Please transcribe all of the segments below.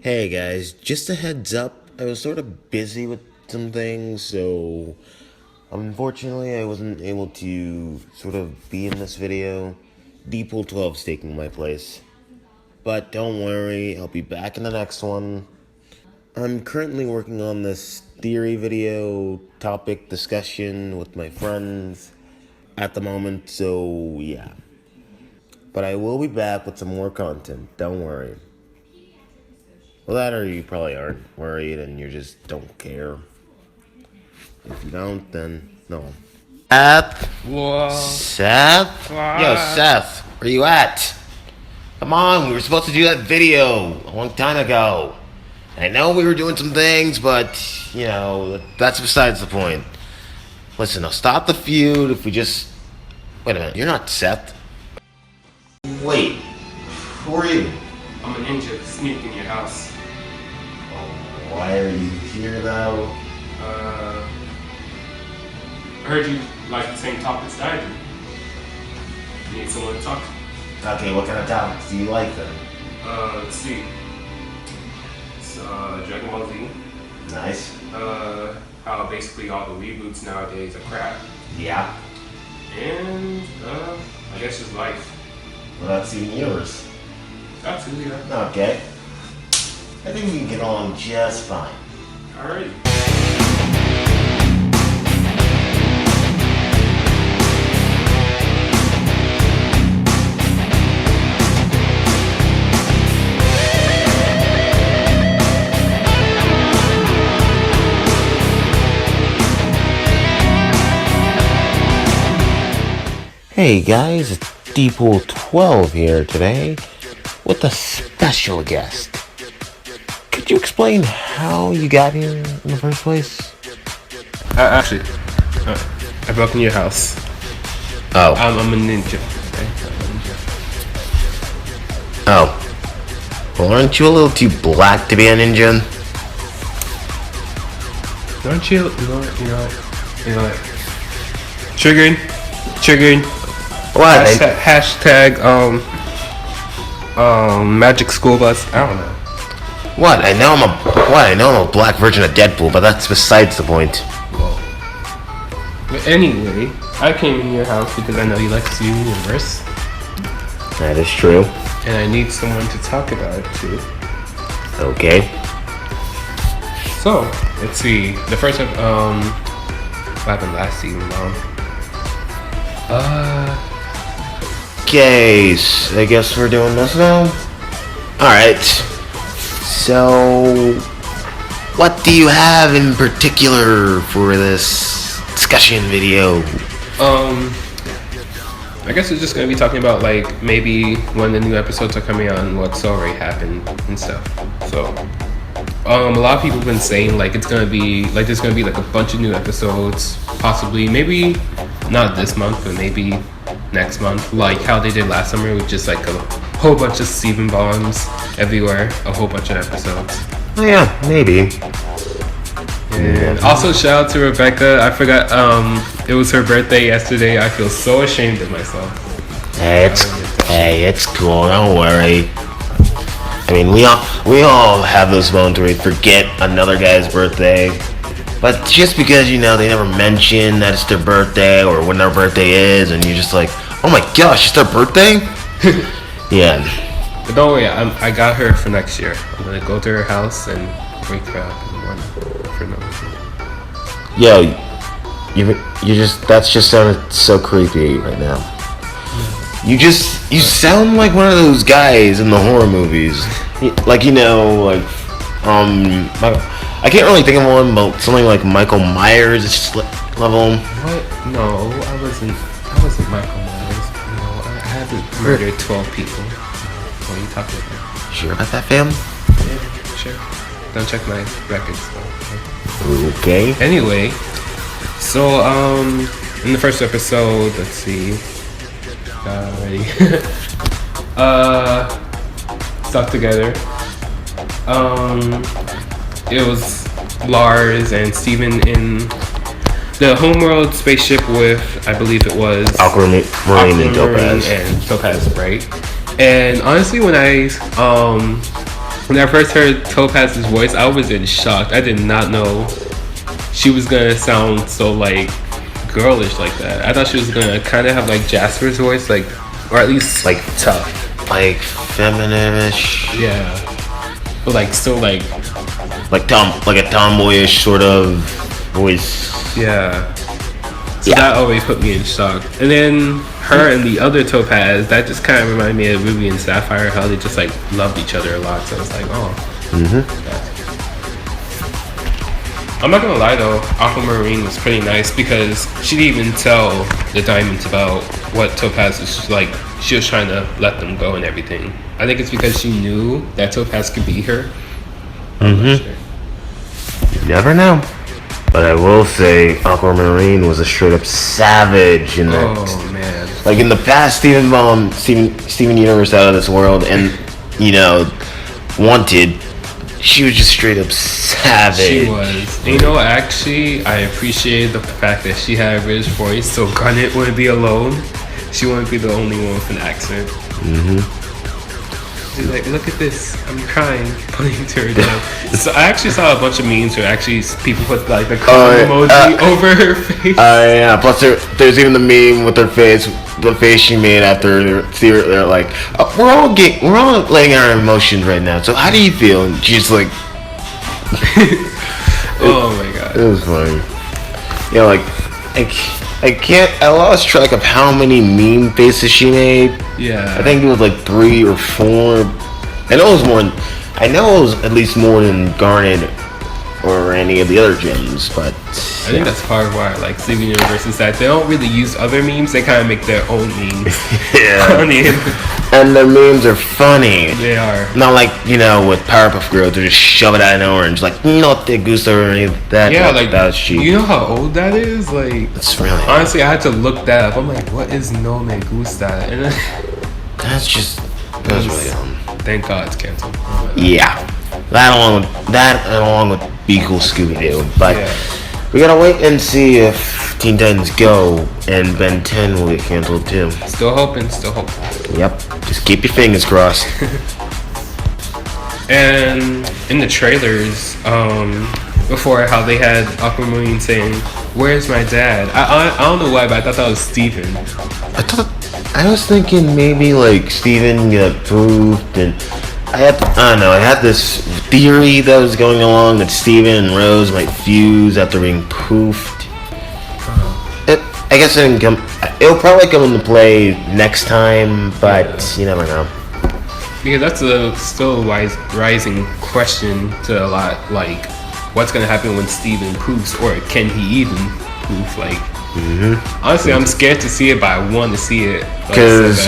Hey guys, just a heads up, I was sort of busy with some things, so unfortunately I wasn't able to sort of be in this video. DPool12's taking my place. But don't worry, I'll be back in the next one. I'm currently working on this theory video topic discussion with my friends at the moment, so yeah. But I will be back with some more content, don't worry. Well, that or you probably aren't worried and you just don't care. If you don't, then no. Seth? Whoa. Seth? What? Yo, Seth, where you at? Come on, we were supposed to do that video a long time ago. I know we were doing some things, but, that's besides the point. Listen, I'll stop the feud if we just... Wait a minute, you're not Seth. Wait, who are you? I'm an ninja sneaked in your house. Why are you here, though? I heard you like the same topics that I do. You need someone to talk to. Okay, what kind of topics do you like, then? Let's see. It's Dragon Ball Z. Nice. How basically all the reboots nowadays are crap. Yeah. And, I guess just life. Well, that's even yours. Absolutely, yeah. Okay. I think we can get along just fine. Alright. Hey guys, it's DPool12 here today with a special guest. Could you explain how you got here in the first place? Actually, I broke in your house. Oh. I'm a ninja. Okay? Oh. Well, aren't you a little too black to be a ninja? Don't you? You know what? Triggering. What? Hashtag magic school bus. I don't know. What? I know I'm a black version of Deadpool, but that's besides the point. Well, but anyway, I came in your house because I know you like to see the universe, That is true. and I need someone to talk about it too. Okay. So let's see. The first what happened last season, Okay, so I guess we're doing this now? Alright. So, what do you have in particular for this discussion video? I guess we're just gonna be talking about like maybe when the new episodes are coming out and what's already happened and stuff. So, a lot of people have been saying like it's gonna be like there's gonna be like a bunch of new episodes, possibly maybe not this month, but maybe next month, like how they did last summer with just like a whole bunch of Steven bombs everywhere, a whole bunch of episodes. Oh yeah, maybe. And also shout out to Rebecca. I forgot it was her birthday yesterday. I feel so ashamed of myself. Hey, it's cool, don't worry. I mean, we all have those moments where we forget another guy's birthday. But just because, they never mention that it's their birthday or when their birthday is, and you're just like, oh my gosh, it's their birthday? Yeah. But don't worry, I got her for next year. I'm gonna go to her house and wake her up in the morning for no reason. Yo, that's just sounded so creepy right now. You sound like one of those guys in the horror movies. I can't really think of one, but something like Michael Myers level. What? No, I wasn't Michael Myers. No, I haven't murdered 12 people. What are you talking about? Sure about that, fam? Yeah, sure. Don't check my records though. Okay. Anyway, so in the first episode, let's see. Ready? Stuck together. It was Lars and Steven in the homeworld spaceship with, I believe it was Aquamarine and Topaz. And Topaz, right? And honestly, when I When I first heard Topaz's voice, I was in shock. I did not know she was gonna sound so like girlish like that. I thought she was gonna kind of have like Jasper's voice, like, or at least like tough, like feminine-ish. yeah, but like still like a tomboyish sort of voice. yeah. So that always put me in shock. And then her and the other Topaz, that just kind of reminded me of Ruby and Sapphire, how they just like loved each other a lot. So I was like, oh. I'm not gonna lie though, Aquamarine was pretty nice because she didn't even tell the Diamonds about what Topaz was like. She was trying to let them go and everything. I think it's because she knew that Topaz could be her. I'm not sure. You never know. But I will say, Aquamarine was a straight up savage in that. Oh man! Like in the past, Steven Universe out of this world, and Wanted, she was just straight up savage. She was. You know, actually, I appreciate the fact that she had a British voice, so Garnet wouldn't be alone. She wouldn't be the only one with an accent. She's like, look at this, I'm crying, pointing to her down. So I actually saw a bunch of memes where actually people put like the crying emoji over her face. Yeah. Plus, there's even the meme with her face, the face she made after they're like, we're all letting our emotions right now. So how do you feel? And she's like, oh my god, it was funny. I lost track of how many meme faces she made. Yeah. I think it was like 3 or 4. I know it was at least more than Garnet or any of the other gems, but I think that's part of why I like Steven Universe is that they don't really use other memes, they kind of make their own memes. Funny. And their memes are funny. They are. Not like, with Powerpuff Girls, they just shove it out in orange, like, not the goose or any of that. Yeah, like that shit. You know how old that is? Like, it's really honestly, I had to look that up. I'm like, what is No Me Gusta? And then, that's really dumb. Thank God it's canceled. Yeah. That along with Be Cool Scooby Doo. But we gotta wait and see if Teen Titans Go and Ben 10 will get canceled too. Still hoping. Yep. Just keep your fingers crossed. And in the trailers, before how they had Aquamarine saying, "Where's my dad?" I don't know why, but I thought that was Steven. I was thinking maybe like Steven got poofed, and I had this theory that was going along that Steven and Rose might fuse after being poofed. I guess it didn't come. It'll probably come into play next time, but you never know. Because that's a still rising question to a lot. Like, what's gonna happen when Steven poofs, or can he even poof? Like, honestly, I'm scared to see it, but I want to see it. Because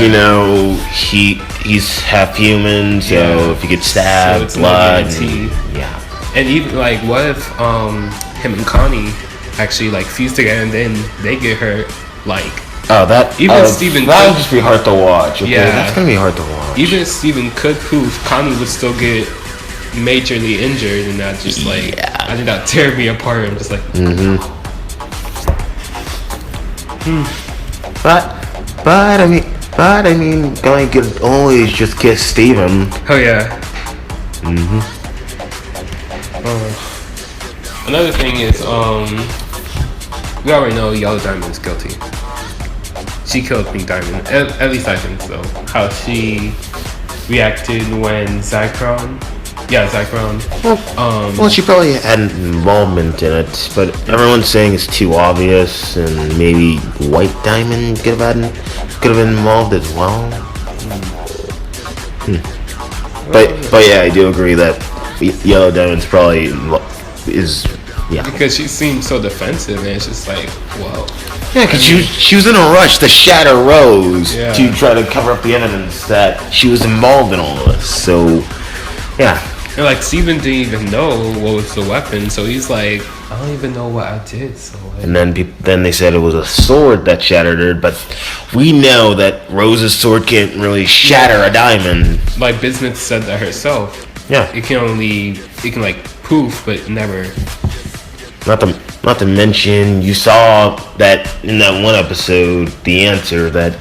he's half human, so if he gets stabbed, so blood, and even like, what if him and Connie actually like fuse together and then they get hurt? Like, Steven that would just be hard to watch. Okay? Yeah, that's gonna be hard to watch. Even if Steven could poof, Connie would still get majorly injured, and that just like I think that tear me apart. I'm just like, But I mean, going could always just kiss Steven. Oh yeah. Another thing is, we already know Yellow Diamond is guilty. She killed Pink Diamond. At least I think so. How she reacted when Zycron. Well, she probably had an involvement in it, but everyone's saying it's too obvious, and maybe White Diamond could have been involved as well. But yeah, I do agree that Yellow Diamond's probably is. Yeah. Because she seemed so defensive, and it's just like, whoa. Yeah, because she was in a rush to shatter Rose to try to cover up the evidence that she was involved in all of this. So, yeah. And like Steven didn't even know what was the weapon, so he's like, I don't even know what I did. So like, and then they said it was a sword that shattered her, but we know that Rose's sword can't really shatter a diamond. Like Bismuth said that herself. Yeah. It can like poof, but never. Not to mention, you saw that in that one episode, the answer that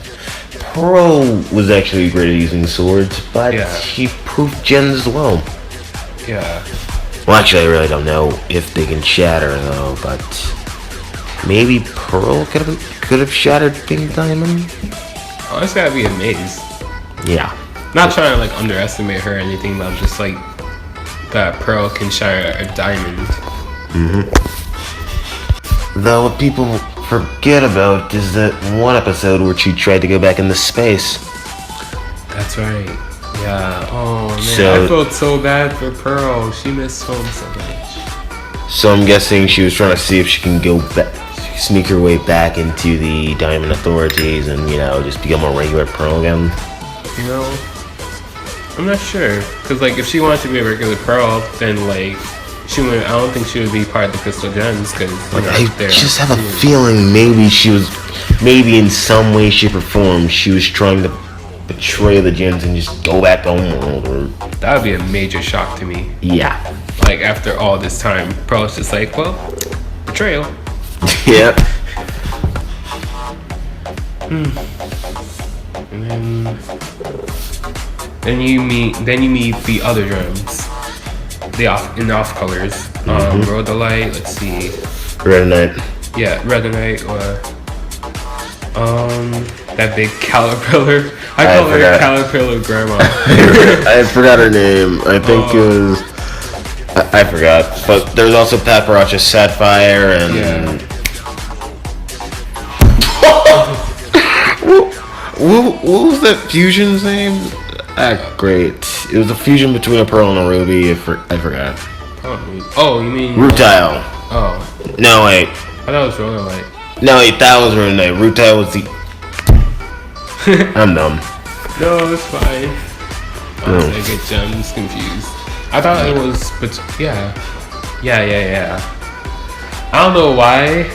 Pro was actually great at using swords, but he poofed gens as well. Yeah. Well, actually, I really don't know if they can shatter though, but maybe Pearl could have shattered Pink Diamond. Honestly, I'd be amazed. Yeah. Not trying to like underestimate her or anything, but I'm just like that Pearl can shatter a diamond. Though what people forget about is that one episode where she tried to go back into space. That's right. Yeah. Oh man, So- I felt so bad for Pearl. She missed home so much. So I'm guessing she was trying to see if she can go back, sneak her way back into the Diamond Authorities and, just become a regular Pearl again. You know, I'm not sure. Cause like if she wanted to be a regular Pearl, then like she would. I don't think she would be part of the Crystal Gems. Cause I just have a feeling maybe in some way, shape, or form, she was trying to betray the gems and just go back to homeworld. Or that would be a major shock to me. yeah. Like after all this time, Pearl's just like, well, betrayal. Yep. And then you meet the other gems, in the off colors. Rhodolite. Let's see. Redonite. Yeah, Redonite or that big caterpillar. I call her Caterpillar Grandma. I forgot her name. I think it was. I forgot. But there's also Paparazzi Sapphire and. Yeah. What was that fusion's name? Great. It was a fusion between a pearl and a ruby. I forgot. Oh, you mean Rutile. Oh. No, wait. I thought it was Rhodolite. No, wait. That was Rhodolite. Rutile was the. I'm dumb. No, it's fine. I get gems confused. I thought it was, but yeah. I don't know why.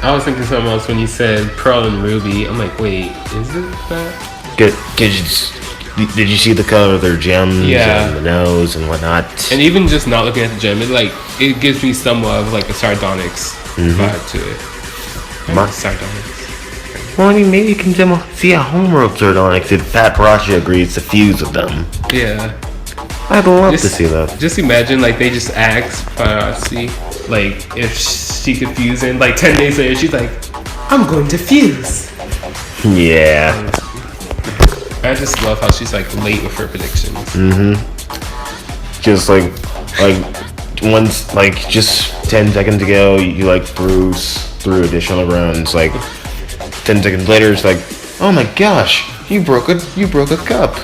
I was thinking something else when you said Pearl and Ruby. I'm like, wait, is it that? Did you see the color of their gems? Yeah. And the nose and whatnot? And even just not looking at the gem, it gives me somewhat of like a Sardonyx vibe to it. Sardonyx. Well, I mean, maybe you can see a homeworld Sardonyx if Paparazzi agrees to fuse with them. Yeah. I'd love to see that. Just imagine, like, they just asked Paparazzi, like, if she could fuse in. Like, 10 days later, she's like, I'm going to fuse. Yeah. I just love how she's, like, late with her predictions. Just like once, like, just 10 seconds ago, you like Bruce threw additional rounds. Like 10 seconds later, it's like, oh my gosh, you broke a cup,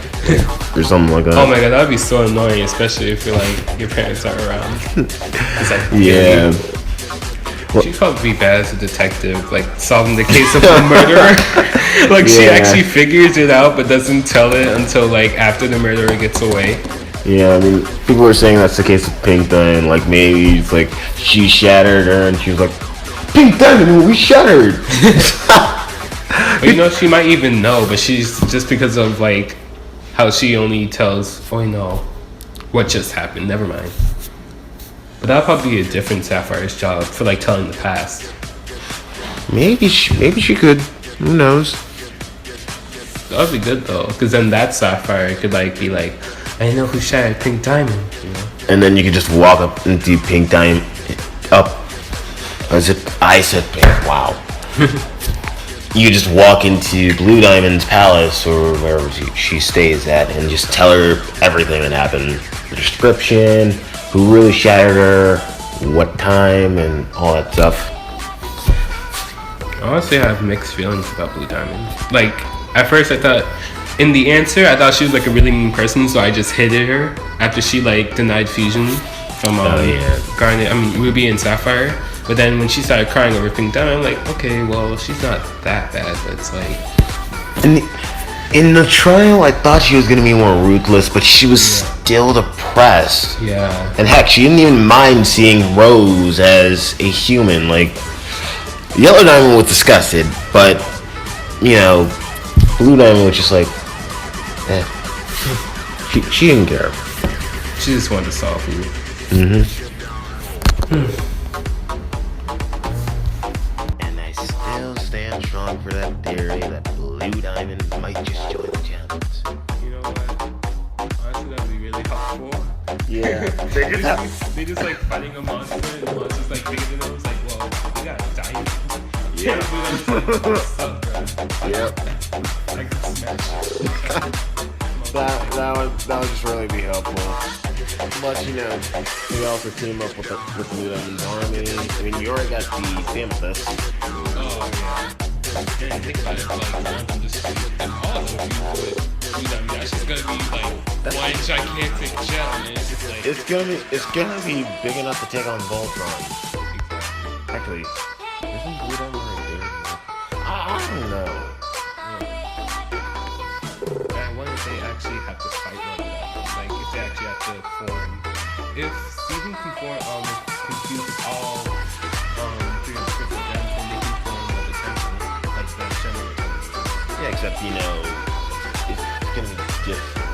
or something like that. Oh my god, that'd be so annoying, especially if you're like your parents are around. It's like, yeah. She'd probably be bad as a detective, like solving the case of the murderer. Like she actually figures it out, but doesn't tell it until like after the murderer gets away. Yeah, I mean, people were saying that's the case with Pink Diamond. Like maybe it's like she shattered her, and she was like, "Pink Diamond, we shattered." But she might even know, but she's just because of like how she only tells, "Oh, what just happened? Never mind." But that'll probably be a different Sapphire's job for like telling the past. Maybe she could. Who knows? That'd be good though, because then that Sapphire could like be like, I know who shattered Pink Diamond. And then you could just walk up into Pink Diamond. I said Pink. Wow. You just walk into Blue Diamond's palace or wherever she stays at, and just tell her everything that happened. The description, who really shattered her, what time, and all that stuff. Honestly, I have mixed feelings about Blue Diamond. Like, at first I thought, in the answer, I thought she was like a really mean person, so I just hated her after she like denied fusion from Ruby and Sapphire. But then when she started crying over Pink Diamond, I'm like, okay, well, she's not that bad, but it's like... In the trial, I thought she was going to be more ruthless, but she was still depressed. Yeah. And heck, she didn't even mind seeing Rose as a human. Like, Yellow Diamond was disgusted, but, Blue Diamond was just like, She didn't care. She just wanted to solve you. And I still stand strong for that theory that Blue Diamond might just join the Gems. You know what? Honestly, that'd be really helpful. Yeah. They just like fighting a monster, and the monster's like bigger than them. It's like, well, we got giant. Yeah. Yep. I could smash. That would just really be helpful. But we also team up with Blue Diamond's army. I mean, you already got the Amethyst. Oh yeah. And think about it, like one of them just and all of them with Blue Diamond. That's just gonna be like one gigantic gem, and it's just like It's gonna be big enough to take on Voltron. Actually, isn't Blue Diamond right there? I don't know. And what if they actually have to fight one another? Like if they actually have to form. If Steven can confuse all 350 gems, then they can form like a temple, like that general. Yeah, except it's gonna be different.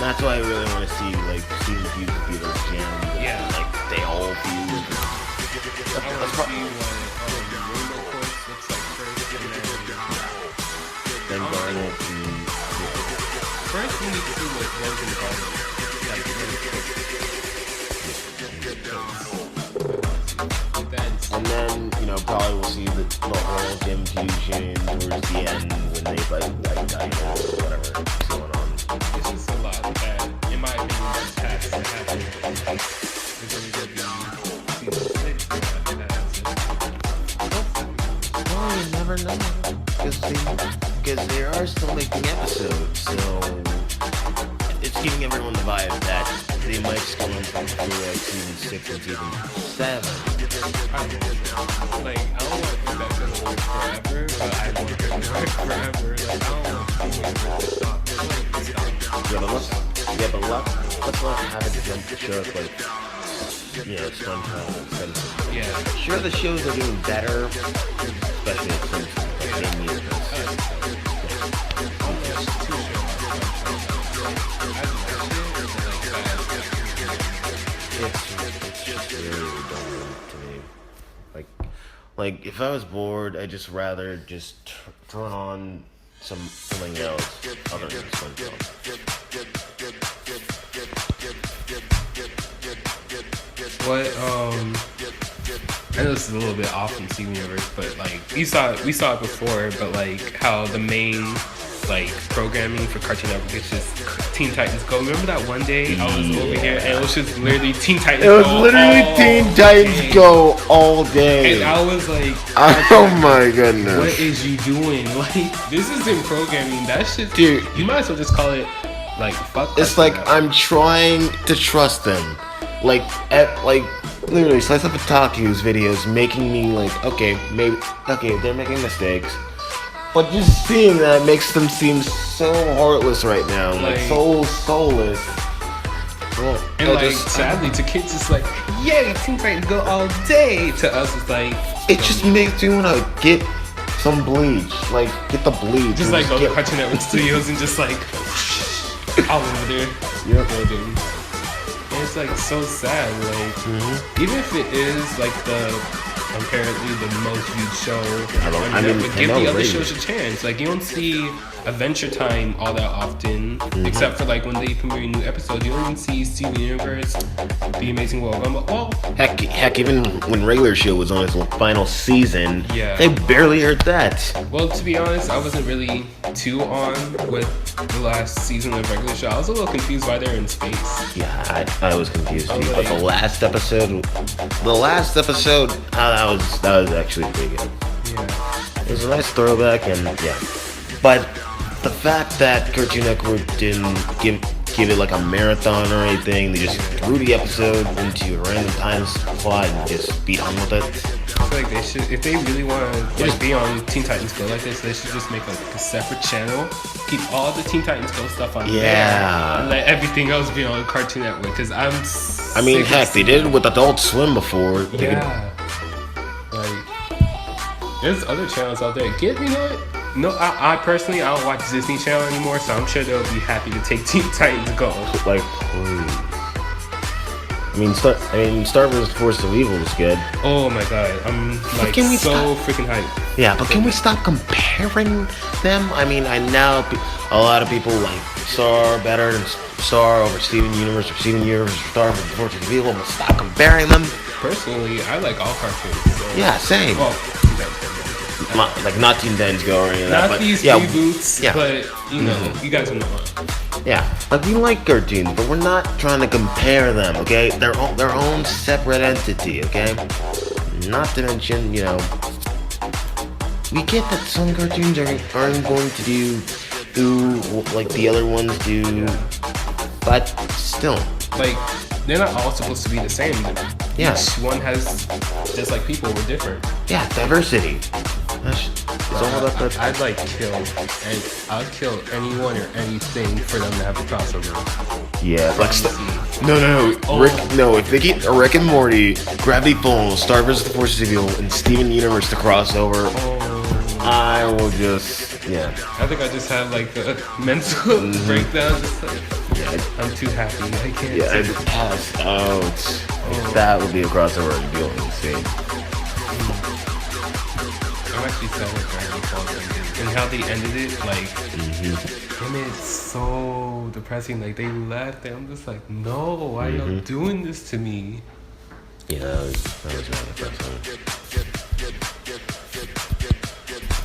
That's why I really want to see like Steven fuse to be those gems. Yeah. Like they all fuse. I want to see what Rainbow Quartz looks like first, and Then Garnet first we need to see what Rose and Garnet like really quick. And then, probably we'll see the whole gem fusion towards the end when they like whatever's going on. This is a lot that, in my opinion, has to happen. It's only going to be season 6 after that happens. Well, you never know. Because they are still making episodes, so it's giving everyone the vibe that they might still come through like season 6 and season 7. I don't know. Like, I don't want to think that's going to work forever, but I want it to work forever. Like, I don't want to stop. Yeah, but let's not have it jump to show us like, SpongeBob and Simpsons. Yeah. Sure, the shows are doing better, especially at Simpsons, like they need this. It's just really redundant to me. Like if I was bored, I'd just rather just turn on something else other than SpongeBob. What I know this is a little bit off from Steven Universe, but like we saw it before, but like how the main programming for Cartoon Network is just Teen Titans Go. Remember that one day I was over here and it was just literally Teen Titans Go. It was literally Teen Titans Go all day. And I was like, oh my goodness. What is you doing? Like, this isn't programming. That shit, dude. You might as well just call it like fuck. It's like I'm trying to trust them. Like literally Slice Up Otaku's videos making me like, okay, they're making mistakes. But just seeing that makes them seem so heartless right now, like so soulless. Well, and sadly, to kids, it's like, yay, Teen Titans Go all day. To us, it's like, it just makes me want to get some bleach, get the bleach. Just like go to Cartoon Network Studios and just like all over there. Yep. Building. And it's like so sad, even if it is like apparently the most viewed show. Give the other shows a chance. Like you don't see Adventure Time all that often, except for like when they premiere new episodes. You don't even see Steven Universe, The Amazing World of Gumball. Well, heck, even when regular show was on its final season, they barely heard that. Well, to be honest, I wasn't really too on with the last season of regular show. I was a little confused why they're in space. Yeah, I was confused too. But the last episode, that was actually pretty good. Yeah, it was a nice throwback, and but the fact that Cartoon Network didn't give it like a marathon or anything, they just threw the episode into a random time slot and just beat on with it. I feel like they should, if they really want to be on Teen Titans Go like this, they should just make a separate channel, keep all the Teen Titans Go stuff on there, and let everything else be on Cartoon Network. Because heck, they did it with Adult Swim before. There's other channels out there. You know what? No, I personally, I don't watch Disney Channel anymore, so I'm sure they'll be happy to take Teen Titans Go. Please. Star Wars: Force of Evil was good. Oh my god, I'm like can we so freaking hyped. Yeah, but can we stop comparing them? I mean, I know a lot of people like Star better than Star over Steven Universe or Steven Universe or Star Wars: Force of Evil, but stop comparing them. Personally, I like all cartoons. So. Yeah, same. Well, like not Teen Titans Go or any of that. not But these yeah, reboots, yeah. but you know, you guys know what. Yeah, like we like cartoons, but we're not trying to compare them. Okay, they're their own separate entity. Okay, not to mention, you know, we get that some cartoons aren't going to do like the other ones do, but still, Like, they're not all supposed to be the same. Yeah. Each one has, just like people, we're different. yeah, diversity. It's all about that. I'd like kill, and I'd kill anyone or anything for them to have the crossover. Yeah, like DC. no, Oh. Rick. No, if they get Rick and Morty, Gravity Falls, Star vs. the Force of Evil, and Steven Universe to crossover, I will just I think I just had like a mental breakdown. Just like, I'm too happy. I can't. Yeah, take I'd it. pass out. If that would be a crossover, I'd be insane. I'm actually sad with Gravity Falls ended. And how they ended it, like, I mean, it's so depressing. Like, they left, and I'm just like, no, why are y'all doing this to me? Yeah, that was really depressing.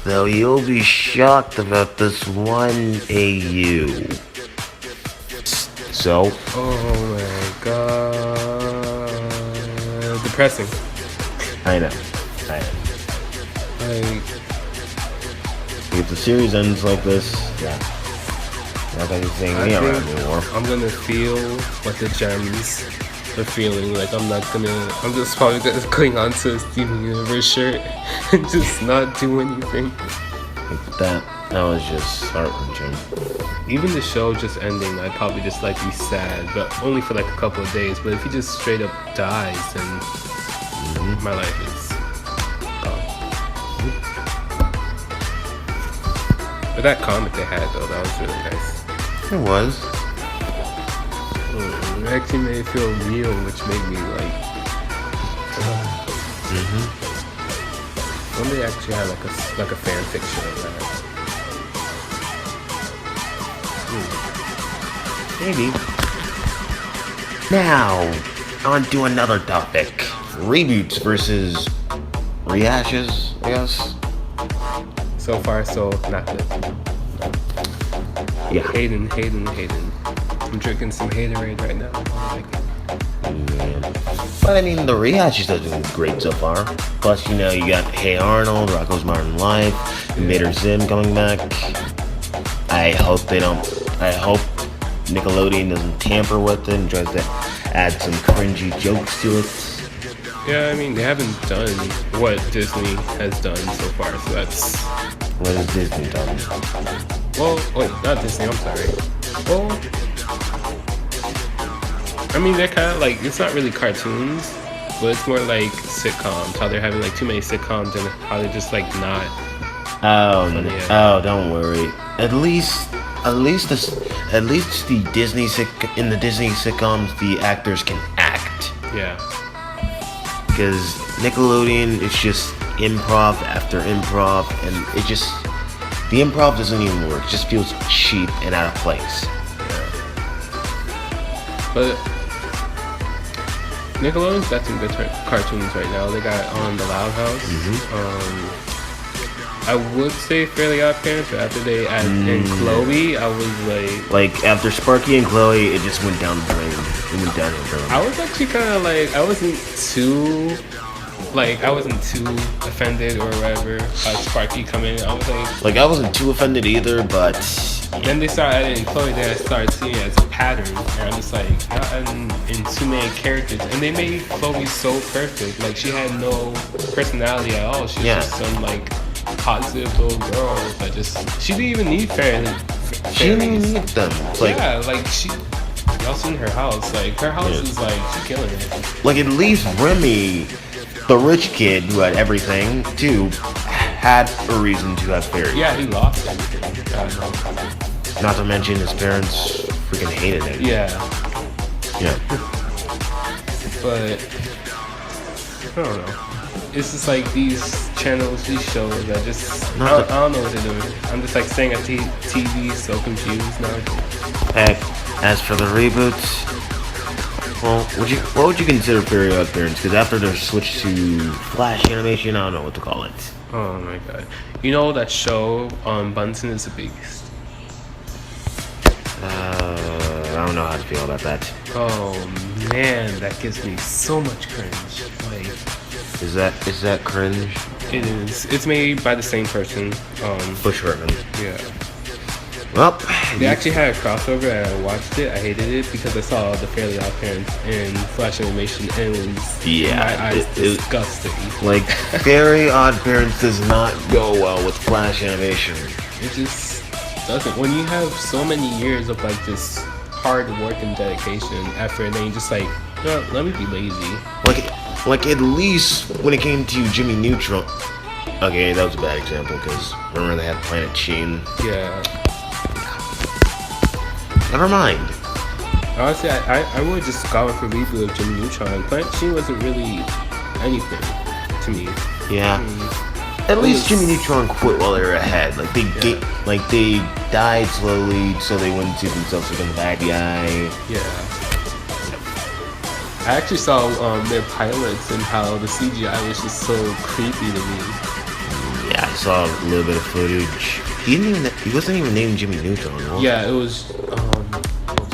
Though you'll be shocked about this one AU. So, Oh my god. Depressing. I know. Like, If the series ends like this, not gonna be seeing me around anymore. I'm gonna feel what the gems are feeling. Like, I'm just probably gonna cling on to a Steven Universe shirt and just not do anything. Like that was just heart-wrenching. Even the show just ending, I'd probably just like be sad, but only for like a couple of days. But if he just straight up dies, then my life is gone. But that comic they had though, that was really nice. It was. It actually made it feel real, which made me like. One day actually had like a fan fiction of that. Maybe. Now, on to another topic. Reboots versus rehashes, I guess. So far, so not good. Yeah. Hayden. I'm drinking some Haterade right now. I like it. Yeah. But I mean, the rehashes are doing great so far. Plus, you know, you got Hey Arnold, Rocco's Modern Life, Invader Zim coming back. I hope Nickelodeon doesn't tamper with it and tries to add some cringy jokes to it. Yeah, I mean, they haven't done what Disney has done so far, so that's... What has Disney done? Well, wait, not Disney, I'm sorry. Well, I mean, they're kind of like, it's not really cartoons, but it's more like sitcoms, how they're having like too many sitcoms and how they're just like not... Oh, yeah. Don't worry. At least the Disney in the Disney sitcoms, the actors can act. Yeah. Because Nickelodeon, it's just improv after improv, and the improv doesn't even work. It just feels cheap and out of place. But Nickelodeon's got some good cartoons right now. They got On the Loud House. I would say Fairly Odd Parents, but after they added in Chloe, I was like after Sparky and Chloe, it just went down the drain. It went downhill for them. I was actually kind of like, I wasn't too offended or whatever by Sparky coming in. I was like, I wasn't too offended either, but then they started adding in Chloe, then I started seeing it as a pattern, and I'm just like, not adding in too many characters, and they made Chloe so perfect. Like, she had no personality at all. She was just some like positive little girl that she didn't even need fairies. She didn't even need them. Like, yeah, like y'all seen her house. Like, her house is like, she's killing it. Like, at least Remy, the rich kid who had everything too, had a reason to have fairies. Yeah, he lost everything. Not to mention his parents freaking hated it. Yeah. Yeah. but I don't know. It's just like these channels, these shows. I don't know what they're doing. I'm just like staring at TV, so confused now. As for the reboots, well, what would you consider Fairy Odd Parents? Because after their switch to Flash animation, I don't know what to call it. Oh my god! You know that show, Bunsen is a Beast. I don't know how to feel about that. Oh man, that gives me so much cringe. Like, Is that cringe? it is. It's made by the same person. Bush Hartman. Yeah. Well, They actually had a crossover and I watched it. I hated it because I saw the Fairly Odd Parents in Flash animation and it was Yeah, my eyes disgusting. like Fairy Odd Parents does not go well with Flash animation. It just doesn't. When you have so many years of like this hard work and dedication and effort, and then you just like, let me be lazy. Like at least when it came to Jimmy Neutron. Okay, that was a bad example because remember they had Planet Sheen. Yeah. Never mind. Honestly, I would just go with a reboot of Jimmy Neutron. Planet Sheen wasn't really anything to me. Yeah. At least Jimmy Neutron quit while they were ahead. Like they died slowly so they wouldn't see themselves as the bad guy. Yeah. I actually saw their pilots and how the CGI was just so creepy to me. Yeah, I saw a little bit of footage. He wasn't even named Jimmy Neutron, was he? Yeah, it was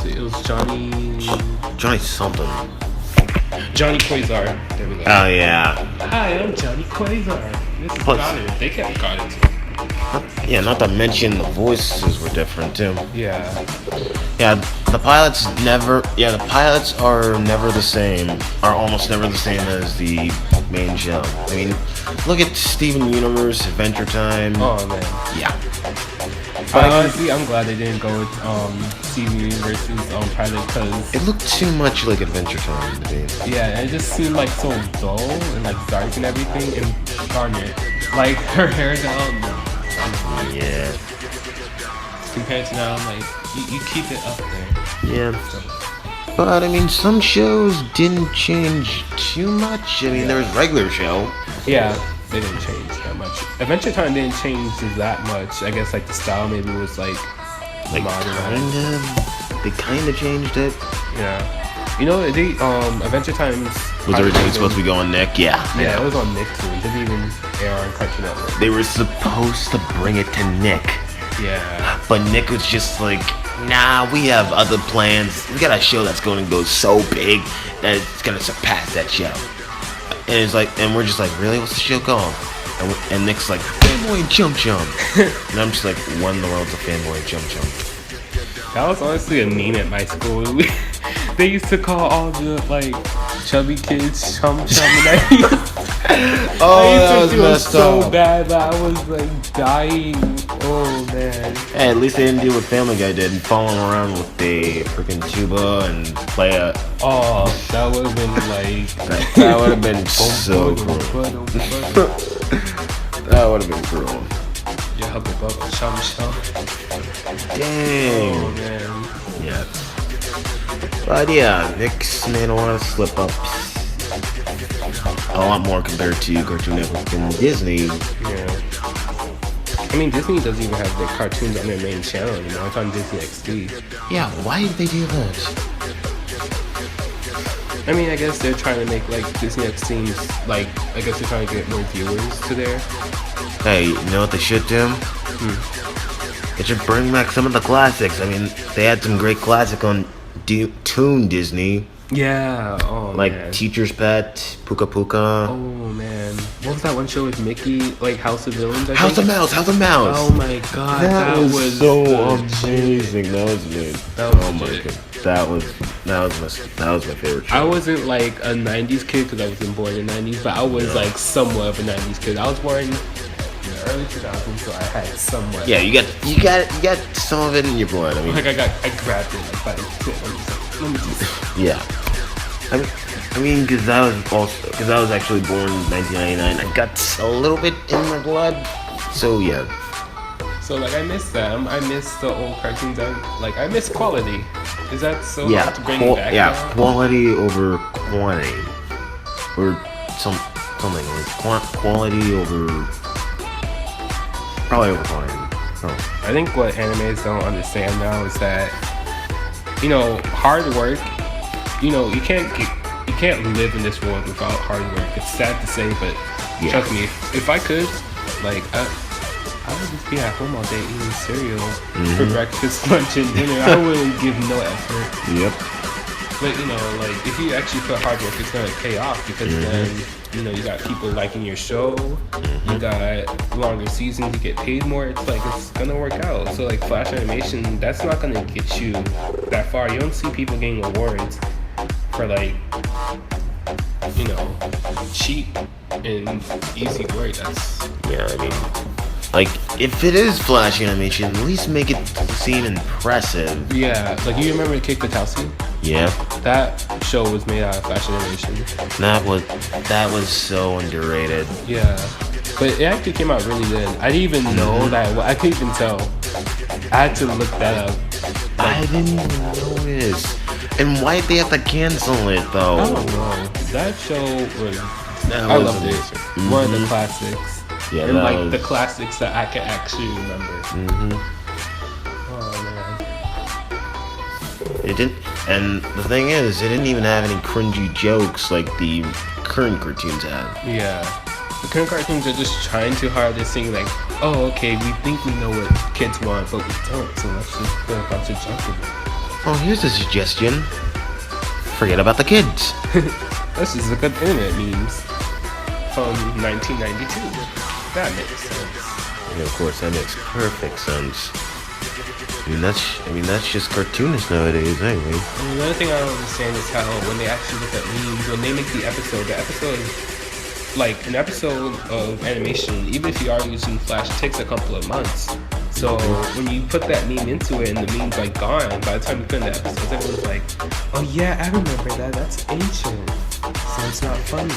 it was Johnny something. Johnny Quasar. There we go. Oh yeah. Hi, I'm Johnny Quasar. This is Plus- Goddard. They kept Goddard. Yeah, not to mention the voices were different too. Yeah. Yeah, the pilots are never the same, are almost never the same as the main show. I mean, look at Steven Universe, Adventure Time. Oh man. Yeah. Honestly, I'm glad they didn't go with Steven Universe's pilot because It looked too much like Adventure Time to me. yeah, it just seemed like so dull and like dark and everything. And Garnet, like her hair down. Yeah. Compared to now, like you keep it up there. Yeah. But I mean, some shows didn't change too much. I mean, there was regular show. Yeah, they didn't change that much. Adventure Time didn't change that much. I guess like the style maybe was like modernized. They kind of changed it. Yeah. You know, they Adventure Time Was originally supposed to be going Nick? Yeah. Yeah, it was on Nick too. It didn't even air on Cartoon Network. They were supposed to bring it to Nick. Yeah. But Nick was just like, nah, we have other plans. We got a show that's going to go so big that it's going to surpass that show. And it's like, and we're just like, really? What's the show called? And Nick's like, Fanboy and Chum Chum. And I'm just like, what in the world's a Fanboy and Chum Chum? That was honestly a meme at my school. They used to call all the like chubby kids Chum Chum, and I used to feel so bad that I was like dying. Oh man. Hey, at least they didn't do what Family Guy did and following around with the freaking tuba and play a. Oh, that would have been like. That would have been so cruel. That would have been cruel. Yeah, hubba bubba, Chum Chum. Dang. Oh man. Yeah. But yeah, Nick's made a lot of slip ups. A lot more compared to Cartoon Network and Disney. Yeah. I mean, Disney doesn't even have their cartoons on their main channel anymore. It's on Disney XD. Yeah, why did they do that? I mean, I guess they're trying to make like Disney XD like I guess they're trying to get more viewers to there. Hey, you know what they should do? They should bring back some of the classics. I mean, they had some great classic on Toon Disney. Yeah. Oh Like man. Teacher's Pet, Puka Puka. Oh man. What was that one show with Mickey? Like House of Villains? I House think? of Mouse, House of Mouse. Oh my god. That was so the amazing. shit. That was good. That was oh my legit. god. That was my favorite show. I wasn't like a 90s kid because I wasn't born in the 90s, but I was like somewhat of a 90s kid. I was born in the early 2000s, so I had somewhat. Yeah, you got some of it in your blood. I mean, Like I grabbed it like by the tip. I'm just like, let me just. yeah. I mean, because I was actually born in 1999. I got a little bit in my blood. So yeah. So like I miss them. I miss the old cartoons. I miss quality. Is that so Yeah, hard to bring back now? quality over quantity, or something like quality over probably over quantity. Oh, I think what animes don't understand now is that, hard work. You can't live in this world without hard work. It's sad to say, but yeah. trust me, if I could, like, I would just be at home all day eating cereal for breakfast, lunch, and dinner. I wouldn't give no effort. Yep. But like if you actually put hard work, it's gonna pay off because then you got people liking your show. You got longer seasons. You get paid more. It's gonna work out. So like Flash animation, that's not gonna get you that far. You don't see people getting awards for like cheap and easy work. That's I mean, like, if it is Flash animation, at least make it seem impressive. yeah. Like you remember Kick the Calci? Yeah. That show was made out of Flash animation. That was so underrated. Yeah, but it actually came out really good. I didn't even know that. I couldn't even tell. I had to look that up. I didn't even notice. And why'd they have to cancel it though? I don't know. That show was. I loved it. One of the classics. Yeah, and that like was... the classics that I can actually remember. Oh man. It didn't. And the thing is, it didn't even have any cringy jokes like the current cartoons have. Yeah. The current cartoons are just trying too hard. They're saying like, oh, okay, we think we know what kids want, but we don't. So let's just put a bunch of junk in it. Oh, here's a suggestion. Forget about the kids. Let's just look up internet memes from 1992. That makes sense. And of course, that makes perfect sense. I mean that's just cartoonists nowadays, anyway. And the other thing I don't understand is how when they actually look at memes, when they make the episode like an episode of animation, even if you are using Flash, it takes a couple of months. So when you put that meme into it and the meme's like gone, by the time you put in the episodes, everyone's like, oh yeah, I remember that. That's ancient. So it's not funny.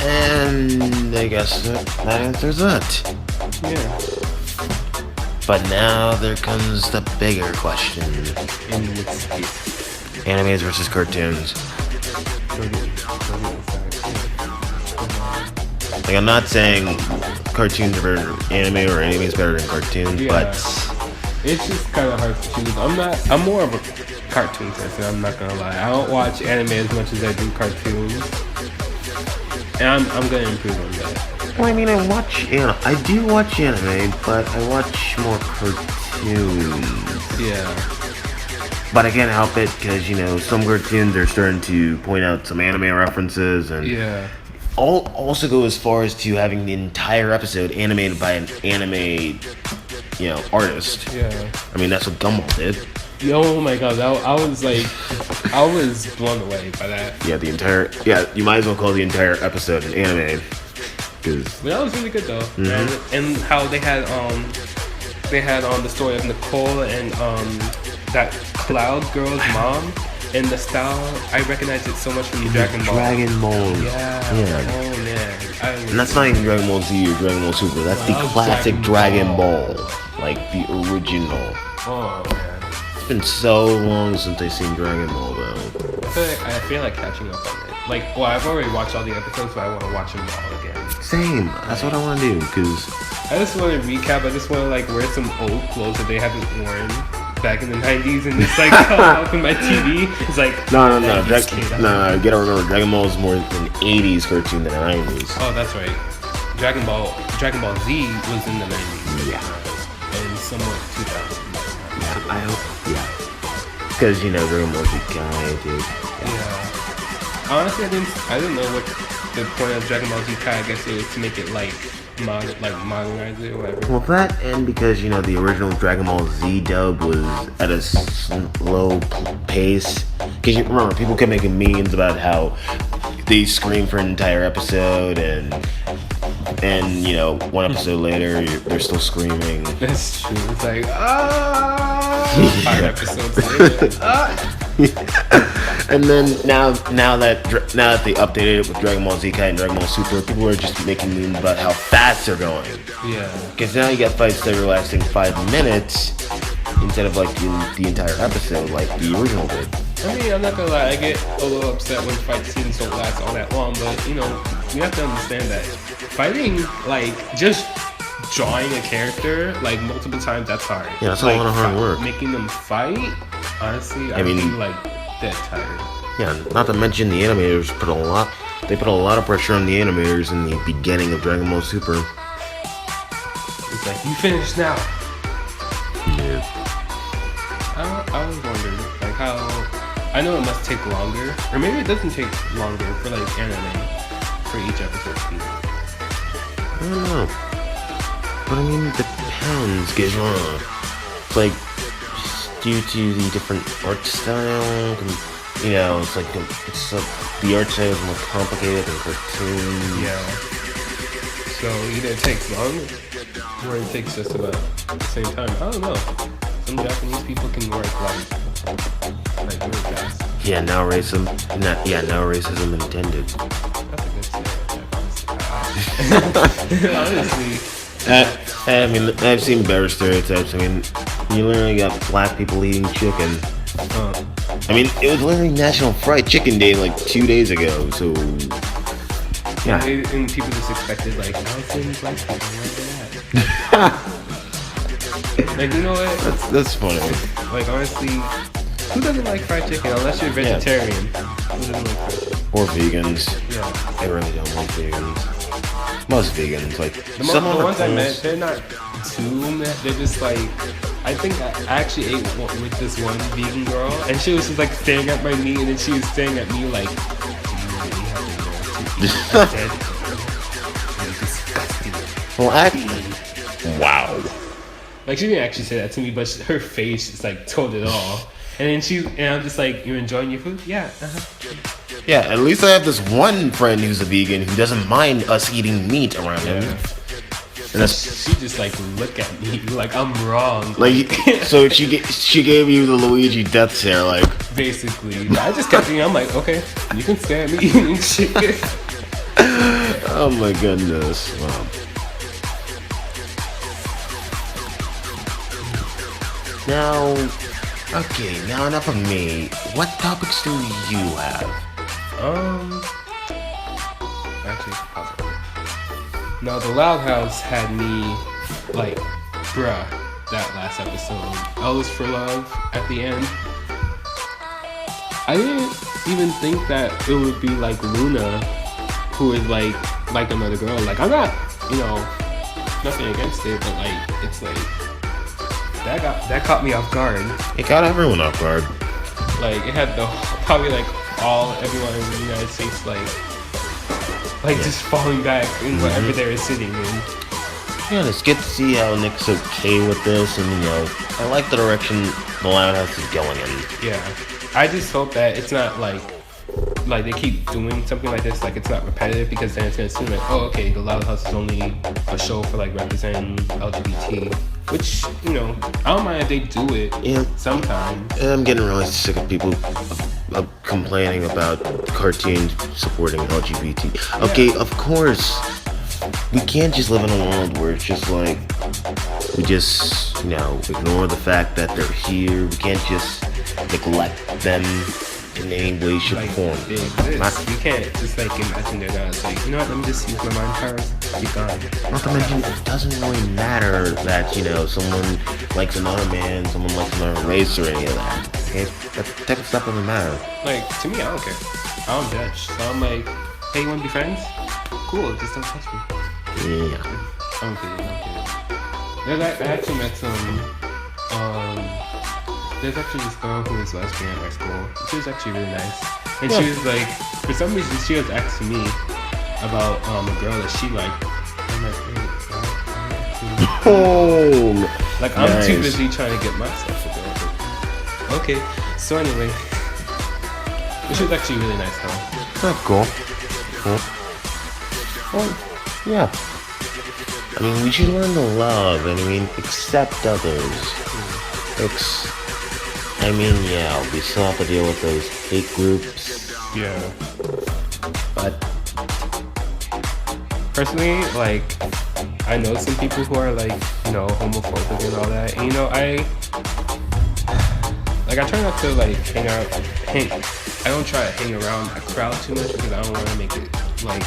And I guess that answers that. Yeah. But now there comes the bigger question. Animes versus cartoons. Like, I'm not saying cartoons are better than anime or anime is better than cartoons, but it's just kind of hard to choose. I'm more of a cartoon person, I'm not gonna lie. I don't watch anime as much as I do cartoons. And I'm gonna improve on that. Well, I mean, I do watch anime, but I watch more cartoons. Yeah. But I can't help it because, some cartoons are starting to point out some anime references and also go as far as to having the entire episode animated by an anime, artist. Yeah. I mean, that's what Gumball did. Oh my god, I was blown away by that. Yeah, you might as well call the entire episode an anime. But that was really good though. And how they had the story of Nicole and that Cloud girl's mom, and the style, I recognize it so much from Dragon Ball. Dragon Ball. Yeah. Oh man. And that's not even Dragon Ball Z or Dragon Ball Super. That's the classic Dragon Ball. Like the original. Oh man. It's been so long since I've seen Dragon Ball though. I feel like catching up on it. Like, well, I've already watched all the episodes, but I want to watch them all again. Same. That's what I want to do, because I just want to recap. I just want to, like, wear some old clothes that they haven't worn back in the 90s and just, like, come up in my TV. It's like, no. You gotta remember, Dragon Ball is more an 80s cartoon than an 90s. Oh, that's right. Dragon Ball Z was in the 90s. Yeah. And somewhat 2000s. Yeah, I hope. Yeah. Because, Dragon Ball's a guy, dude. Yeah. Honestly, I didn't know what the point of Dragon Ball Z Kai, I guess it was to make it modernize it or whatever. Well, that and because, the original Dragon Ball Z dub was at a slow pace. Because remember, people kept making memes about how they scream for an entire episode and one episode later, they're still screaming. That's true. It's like, 5 episodes later. And then now that they updated it with Dragon Ball Z Kai and Dragon Ball Super, people are just making memes about how fast they're going. Yeah. Because now you got fights that are lasting 5 minutes instead of like the entire episode, like the original did. I mean, I'm not gonna lie, I get a little upset when fight scenes don't last all that long, but you know, you have to understand that fighting, like, just drawing a character like multiple times, that's hard. Yeah, that's like, a lot of hard work. Making them fight, honestly, I mean, like dead tired. Yeah, not to mention the animators put a lot of pressure on the animators in the beginning of Dragon Ball Super. It's like, you finished now. Yeah. I was wondering, like, how, I know it must take longer, or maybe it doesn't take longer for like anime for each episode to be. I don't know. But I mean, it depends, because it's like, due to the different art style, you know, it's like the art style is more complicated than cartoon. Yeah. So either it takes longer, or it takes just about the same time. I don't know. Some Japanese people can work like really fast. Yeah, now racism intended. That's a good stereotype, honestly. I mean, I've seen better stereotypes. I mean, you literally got black people eating chicken. I mean, it was literally National Fried Chicken Day like 2 days ago, so... Yeah. And people just expected, like, how can black people like that? Like, you know what? That's funny. Like, honestly, who doesn't like fried chicken unless you're vegetarian? Yeah. Who doesn't like fried chicken? Or vegans. Yeah. I really don't like vegans. Most vegans, like... The ones I met, they're not too mad. They're just like... I think I actually ate with this one vegan girl, and she was just like staring at my meat, and then she was staring at me like, "Do you really have to go to You're disgusting." Well, wow. Like, she didn't actually say that to me, but her face just like told it all. And then I'm just like, "You're enjoying your food?" Yeah. Yeah, at least I have this one friend who's a vegan who doesn't mind us eating meat around him. And she just like look at me like I'm wrong. Like, so she gave you the Luigi death stare, like. Basically, I just kept thinking, I'm like, okay, you can stare at me eating chicken. Oh my goodness! Wow. Now enough of me. What topics do you have? Actually, possibly. No, the Loud House had me like, bruh, that last episode. Ellis for Love at the end. I didn't even think that it would be like Luna, who is like another girl. Like, I'm not, nothing against it, but like, it's like, that caught me off guard. It caught everyone off guard. Like, it had probably like everyone in the United States just falling back in wherever they were sitting in. Yeah, it's good to see how Nick's okay with this, and I like the direction the Loud House is going in. Yeah, I just hope that it's not like they keep doing something like this, like it's not repetitive, because then it's gonna seem like, oh, okay, the Loud House is only a show for like representing LGBT, which I don't mind if they do it sometimes. I'm getting really sick of people complaining about cartoons supporting LGBT. Okay, of course, we can't just live in a world where it's just like we just ignore the fact that they're here. We can't just neglect them in any way, shape, or form. They exist. You can't just imagine they're not like, you know what, let me just use my mind powers, be gone. Not to mention, it doesn't really matter that, someone likes another man, someone likes another race, or any of that. Okay? That type of stuff doesn't matter. Like, to me, I don't care. I don't judge. So I'm like, hey, you wanna be friends? Cool, just don't touch me. Yeah. I'm kidding. I actually met there's actually this girl who was lesbian at my school. She was actually really nice. And she was like, for some reason, she was asking me about a girl that she liked. I'm like, wait, Oh, like, I'm too busy trying to get myself a girl. Okay, so anyway. She was actually really nice though. That's cool. Well, yeah. I mean, we should learn to love and accept others. I mean, yeah, we still have to deal with those hate groups. Yeah. But personally, like, I know some people who are like, homophobic and all that. And I try not to like I don't try to hang around a crowd too much because I don't want to make it like,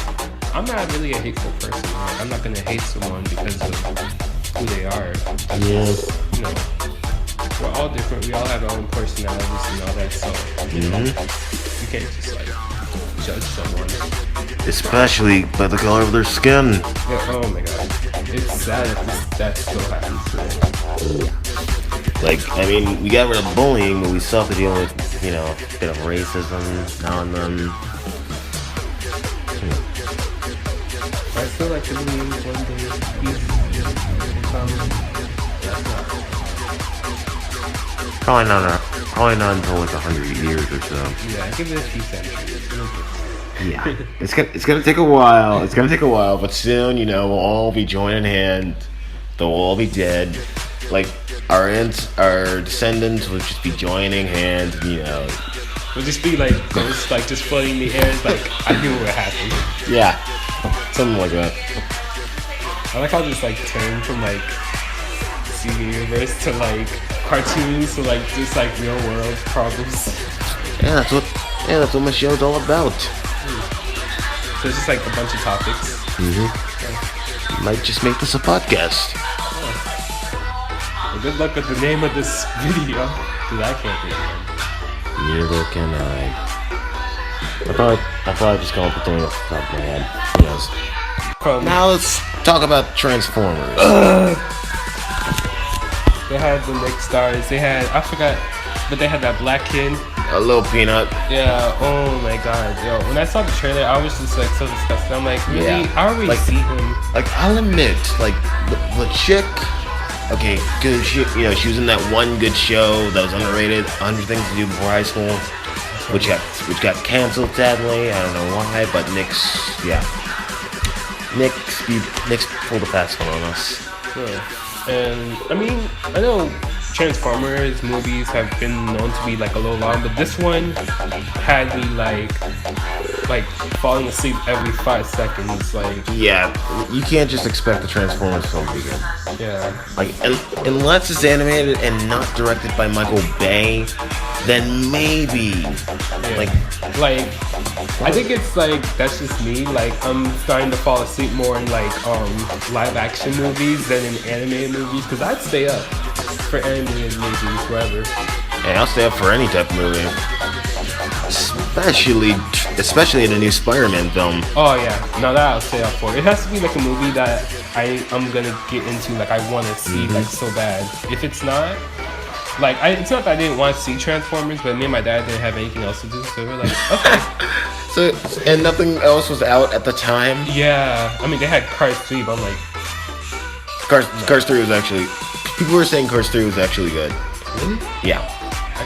I'm not really a hateful person. Like, I'm not gonna hate someone because of who they are. Yeah. We're all different. We all have our own personalities and all that. So you can't just like judge someone, especially by the color of their skin. Yeah, oh my god, it's sad if that still happens today. Like, I mean, we got rid of bullying, but we still have to deal with, a bit of racism now and then. I feel like the bullying one day Probably not until like 100 years or so. Yeah, give it a few centuries. Yeah, it's gonna take a while. It's gonna take a while, but soon, we'll all be joining hand. They'll all be dead. Like our descendants will just be joining hands. We'll just be like ghosts, like just floating in the air. It's like I knew what happened. Yeah, something like that. I like how this like turned from like Steven Universe to like cartoons to like just like real world problems. Yeah, that's what my show's all about. So it's just like a bunch of topics. Might just make this a podcast. Well, good luck with the name of this video, because I can't think of one. Neither can I. I probably just come up with something off the top of my head. Yes. Now let's talk about Transformers. They had the Nick Stars. I forgot, but they had that black kid. A little peanut. Yeah, oh my god. Yo, when I saw the trailer, I was just like so disgusted. I'm like, really? Yeah. I already see him. Like, I'll admit, like, the chick, okay, good, she was in that one good show that was underrated, 100 Things to Do Before High School, which got canceled, sadly. I don't know why, but Nick's pulled a fast one on us. Yeah. And, I mean, I know Transformers movies have been known to be like a little long, but this one had me like falling asleep every 5 seconds. Like, yeah, you can't just expect the Transformers film to be good. Yeah, like unless it's animated and not directed by Michael Bay, then maybe. Yeah. Like I think it's like that's just me. Like I'm starting to fall asleep more in like live action movies than in animated movies because I'd stay up for animated movies forever. Hey, I'll stay up for any type of movie, especially in a new Spider-Man film. Oh yeah, no, that I'll stay up for. It has to be like a movie that I'm gonna get into. Like I want to see like so bad. If it's not. Like, it's not that I didn't want to see Transformers, but me and my dad didn't have anything else to do, so we were like, okay. And nothing else was out at the time? Yeah. I mean, they had Cars 3, but I'm like... Cars 3 was actually... People were saying Cars 3 was actually good. Really? Yeah.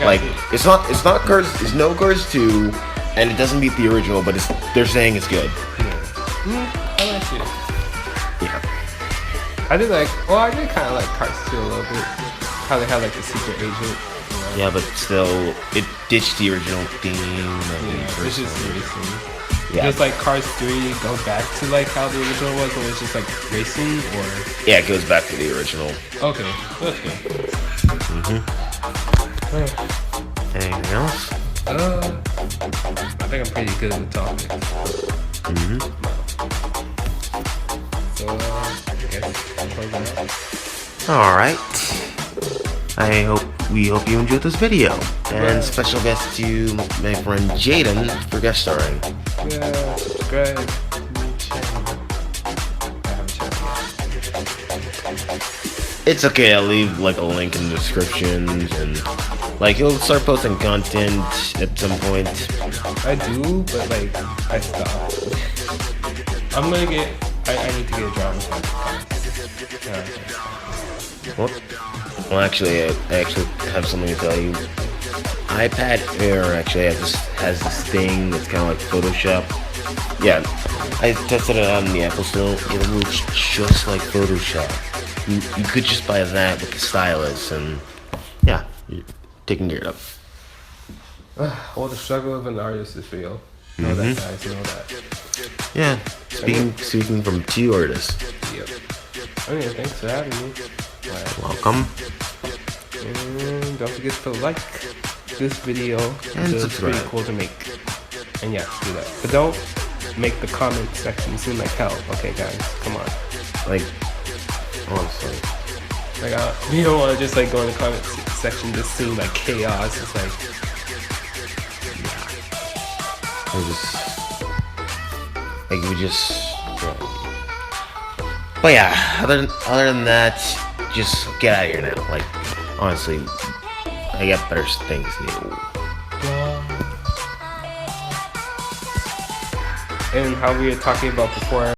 Like, it's not Cars... It's no Cars 2, and it doesn't beat the original, but they're saying it's good. Yeah. I like it. Yeah. I did kind of like Cars 2 a little bit. How they had like the secret agent. Yeah, but still, it ditched the original theme. It's just racing. Yeah. Does like Cars 3 go back to like how the original was, or it's just like racing, or? Yeah, it goes back to the original. Okay, that's good. Anything else? I think I'm pretty good with topics. So, I guess I'll close it out. All right. We hope you enjoyed this video. And special guest to my friend Jaden for guest starring. Yeah, subscribe to the channel. I haven't checked. It's okay, I'll leave like a link in the descriptions and like he'll start posting content at some point. I do, but like I stopped. I'm gonna get I need to get a drama class. Well, actually, I actually have something to tell you. iPad Air actually has this thing that's kind of like Photoshop. Yeah, I tested it out in the Apple Store. It looks just like Photoshop. You could just buy that with the stylus, and yeah, taken care of. Well, the struggle of an artist is real. Know that, guys. Know that. Yeah, speaking from two artists. Yep. Anyway, thanks for having me. Welcome. And don't forget to like this video. And It's subscribe. pretty cool to make. And yeah, do that. But don't make the comment section seem like hell. Okay, guys, come on. Like, honestly. Like, we don't want to just like go in the comment section just seem like chaos. It's like, But yeah, other than that, just get out of here now. Like, honestly, I got better things to do. and how we were talking about before.